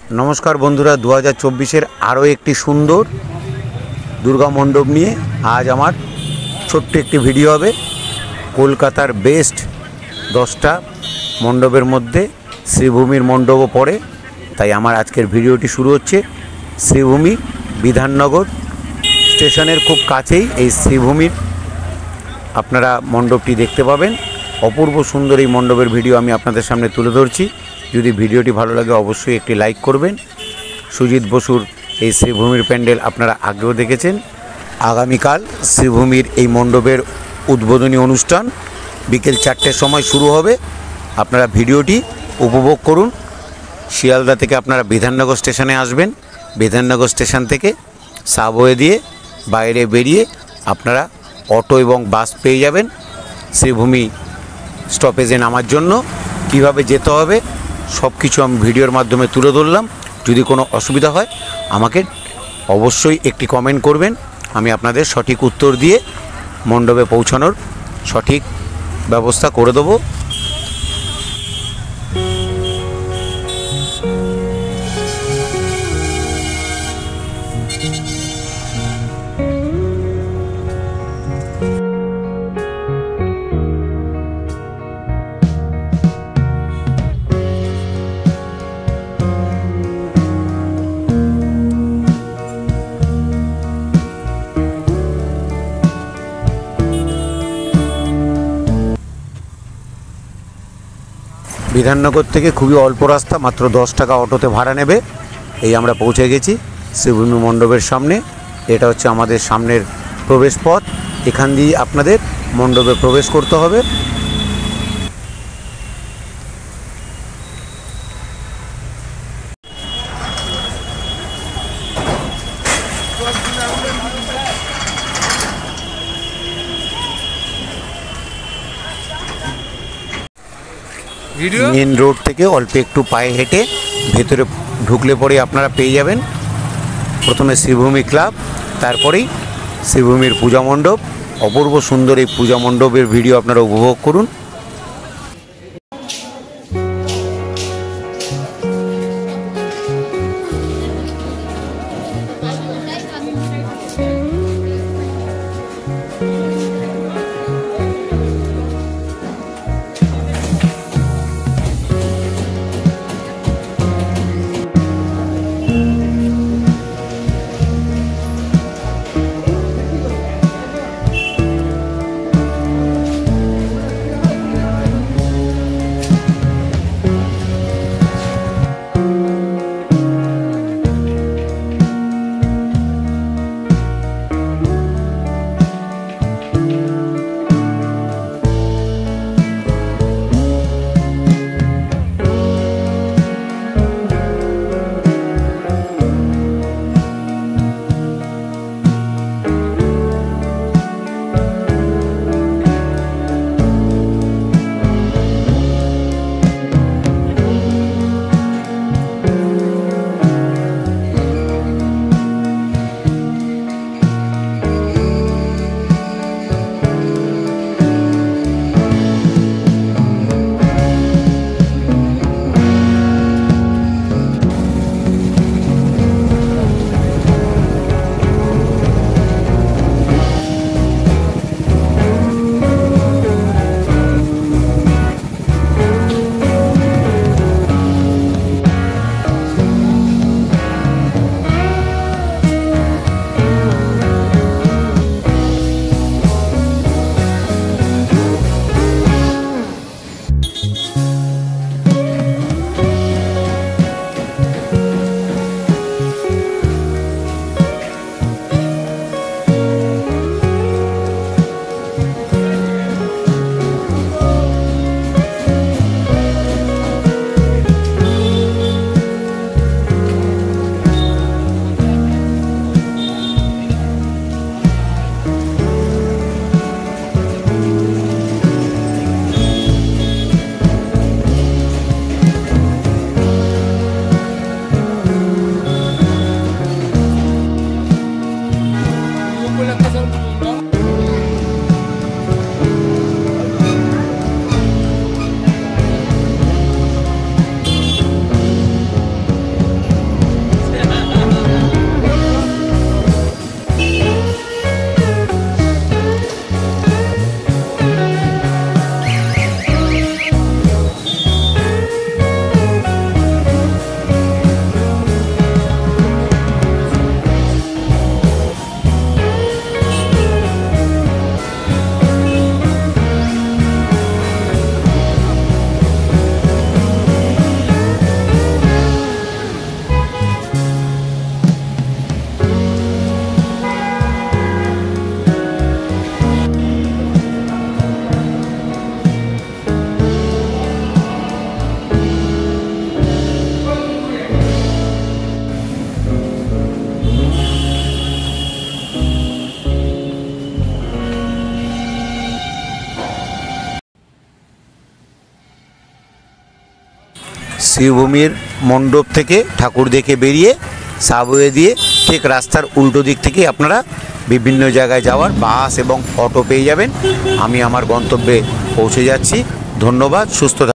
नमस्कार बंधुरा 2024 आरो एक सुंदर दुर्गा मंडप निये आज आमार छोट्ट एक भिडियो होबे। कलकातार बेस्ट 10टा मंडपेर मध्य श्रीभूमिर मंडपও पड़े, ताई आमार आजकेर भिडियोटी शुरू होच्छे श्रीभूमि विधाननगर स्टेशनेर खूब काछेई এই শ্রীভূমির আপনারা मंडपटी देखते पाबेन। अपूर्व सुंदर এই मंडपेर भिडियो आमी आपनादेर सामने तुले धरছি। যদি ভিডিওটি ভালো লাগে অবশ্যই একটি লাইক করবেন। সুজিত বসুর এই শ্রীভূমির প্যান্ডেল আপনারা আগেও দেখেছেন। আগামীকাল শ্রীভূমির এই মণ্ডপের উদ্বোধনী অনুষ্ঠান বিকেল 4টের সময় শুরু হবে। আপনারা ভিডিওটি উপভোগ করুন। শিয়ালদা থেকে আপনারা বিধাননগর স্টেশনে আসবেন। বিধাননগর স্টেশন থেকে সাবওয়ে দিয়ে বাইরে বেরিয়ে আপনারা অটো এবং বাস পেয়ে যাবেন শ্রীভূমি স্টপেজে নামার জন্য। কিভাবে যেতে হবে सब किछु आमी भिडियोर माध्यमे तुले धरलाम। यदि कोनो असुविधा हय आमाके अवश्यई एकटी कमेंट करबेन, आमी आपनादेर सठिक उत्तर दिए मंडपे पौঁছানোর सठिक व्यवस्था करे देब। বিধাননগর থেকে খুবই অল্প রাস্তা, মাত্র 10 টাকা অটোতে ভাড়া নেবে। এই আমরা পৌঁছে গেছি শ্রীভূমি মণ্ডপের সামনে। এটা হচ্ছে আমাদের সামনের প্রবেশ পথ। এখান দিয়ে আপনাদের মণ্ডপে প্রবেশ করতে হবে। मेन रोड থেকে অল্প একটু পায়ে হেঁটে ভেতরে ঢুকলে পরে আপনারা পেয়ে যাবেন প্রথমে শ্রীভূমি ক্লাব, তারপরেই শ্রীভূমির পূজা মণ্ডপ। অপূর্ব সুন্দর এই পূজা মণ্ডপের ভিডিও আপনারা উপভোগ করুন। শ্রীভূমির মণ্ডপ থেকে ঠাকুর দেখে বেরিয়ে সাবওয়ে দিয়ে ঠিক রাস্তার উল্টো দিক থেকে আপনারা বিভিন্ন জায়গায় যাওয়ার বাস এবং অটো পেয়ে যাবেন। আমি আমার গন্তব্যে পৌঁছে যাচ্ছি। ধন্যবাদ, সুস্থ থাকুন।